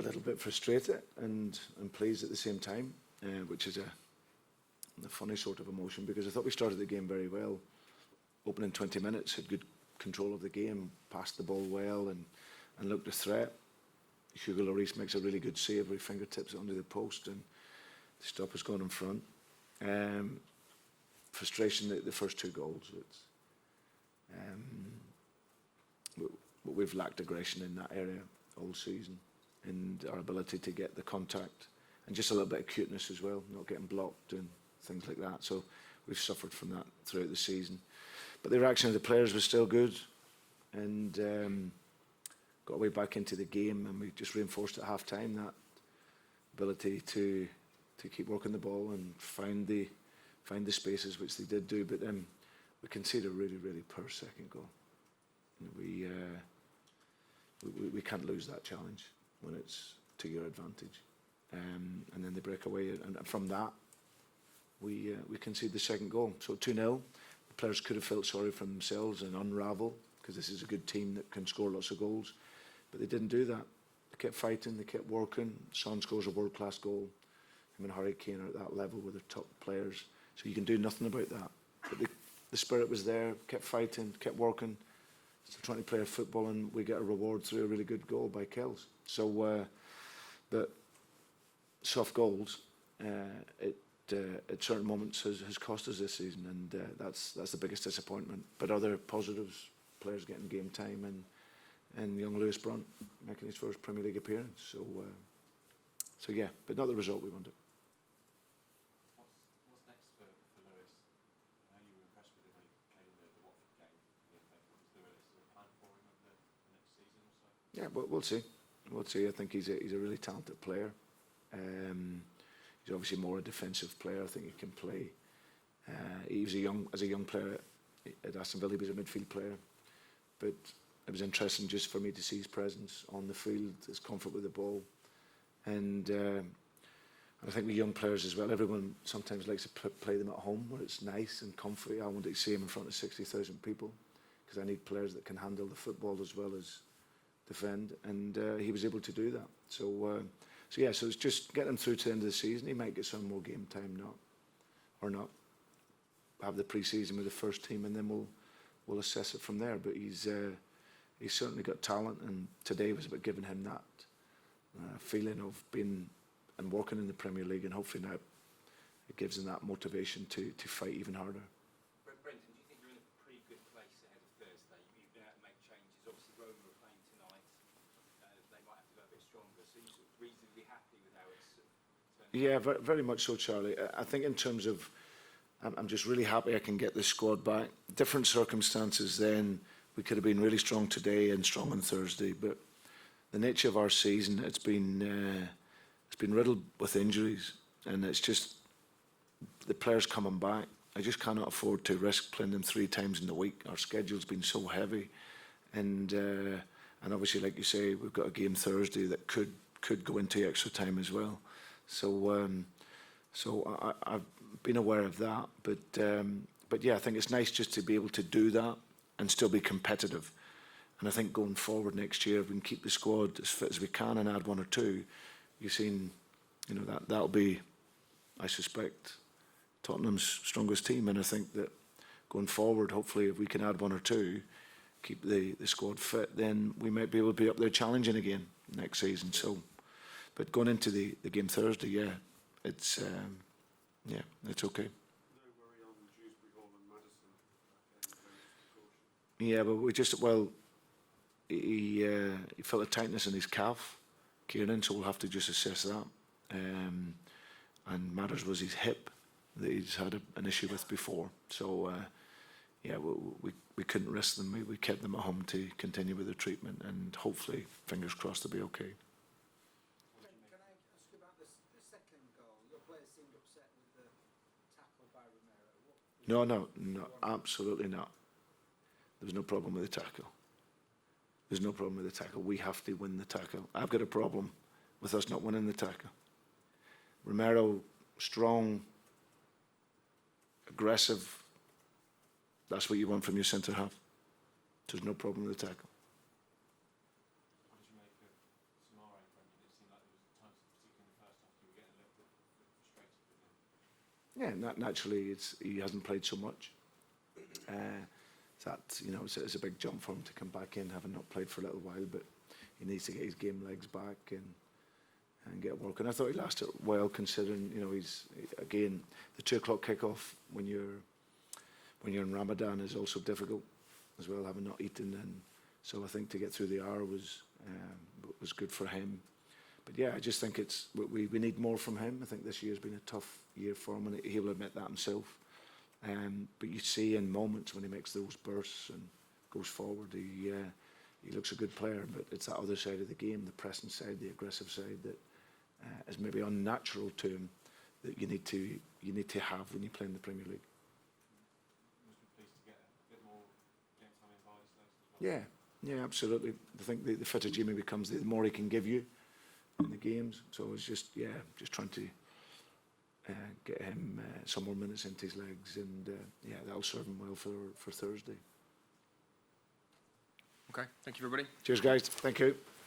a little bit frustrated and pleased at the same time, which is a funny sort of emotion, because I thought we started the game very well. Opening 20 minutes, had good control of the game, passed the ball well and looked a threat. Hugo Lloris makes a really good save where he fingertips it under the post and the stopper's gone in front. Frustration the first two goals. We've lacked aggression in that area all season, and our ability to get the contact and just a little bit of cuteness as well, not getting blocked and things like that. So we've suffered from that throughout the season. But the reaction of the players was still good, and got away back into the game, and we just reinforced at half time that ability to keep working the ball and find the spaces, which they did do. But then we conceded a really poor second goal. We can't lose that challenge when it's to your advantage, and then they break away, and from that we concede the second goal. So 2-0. The players could have felt sorry for themselves and unravel, because this is a good team that can score lots of goals, but they didn't do that. They kept fighting, they kept working. Son scores a world-class goal. Him and Harry Kane are at that level with their top players, so you can do nothing about that. But the spirit was there, kept fighting, kept working. Still trying to play a football, and we get a reward through a really good goal by Kells. So, but soft goals, at certain moments has cost us this season, and that's the biggest disappointment. But other positives, players getting game time, and young Lewis Brunt making his first Premier League appearance. So yeah, but not the result we wanted. What's next for Lewis? I know you were impressed with him when he came in the Watford game. Is there a plan for him over the next season or so? Yeah, we'll see. We'll see. I think he's a really talented player. He's obviously more a defensive player. I think he can play. He was as a young player at Aston Villa. He was a midfield player, but it was interesting just for me to see his presence on the field, his comfort with the ball, and I think with young players as well, everyone sometimes likes to play them at home where it's nice and comfy. I wanted to see him in front of 60,000 people, because I need players that can handle the football as well as defend, and he was able to do that. So it's just getting him through to the end of the season. He might get some more game time, not have the pre-season with the first team, and then we'll assess it from there. But he's certainly got talent, and today was about giving him that feeling of being and working in the Premier League, and hopefully now it gives him that motivation to fight even harder. Brendan, do you think you're in a pretty good place ahead of Thursday? You've been able to make changes. Obviously, Roma are playing tonight. They might have to go a bit stronger. So you're sort of reasonably happy with how it's turned out? Yeah, very much so, Charlie. I think in terms of, I'm just really happy I can get this squad back. Different circumstances then. We could have been really strong today and strong on Thursday, but the nature of our season, it's been riddled with injuries, and it's just the players coming back. I just cannot afford to risk playing them 3 times in the week. Our schedule's been so heavy, and obviously, like you say, we've got a game Thursday that could go into extra time as well. So I've been aware of that, but yeah, I think it's nice just to be able to do that and still be competitive. And I think going forward next year, if we can keep the squad as fit as we can and add 1 or 2, you've seen, that'll be, I suspect, Tottenham's strongest team. And I think that going forward, hopefully, if we can add 1 or 2, keep the squad fit, then we might be able to be up there challenging again next season. So, but going into the game Thursday, yeah, it's okay. No worry on Dewsbury Hall and Maddison. Yeah, but he felt a tightness in his calf, Kieran, so we'll have to just assess that. And matters was his hip that he's had an issue with before. So, we couldn't risk them. We kept them at home to continue with the treatment, and hopefully, fingers crossed, they'll be okay. Can I ask you about the second goal? Your players seemed upset with the tackle by Romero. No, absolutely not. There's no problem with the tackle. There's no problem with the tackle. We have to win the tackle. I've got a problem with us not winning the tackle. Romero, strong, aggressive. That's what you want from your centre half. There's no problem with the tackle. What did you make of Samara, Brendan? It seemed Yeah, naturally, he hasn't played so much. That, you know, it's a big jump for him to come back in, having not played for a little while, but he needs to get his game legs back and get working. I thought he lasted well, considering, you know, again, the 2 o'clock kickoff when you're in Ramadan is also difficult as well, having not eaten, and so I think to get through the hour was good for him. But yeah, I just think we need more from him. I think this year's been a tough year for him, and he'll admit that himself. But you see in moments when he makes those bursts and goes forward, he looks a good player. But it's that other side of the game, the pressing side, the aggressive side, that is maybe unnatural to him, that you need to have when you play in the Premier League. Must be pleased to get a bit more game time in Vardy as well. Yeah, absolutely. I think the fitter Jimmy becomes, the more he can give you in the games. So it's just trying to get him some more minutes into his legs, and that'll serve him well for Thursday. Okay, thank you, everybody. Cheers, guys. Thank you.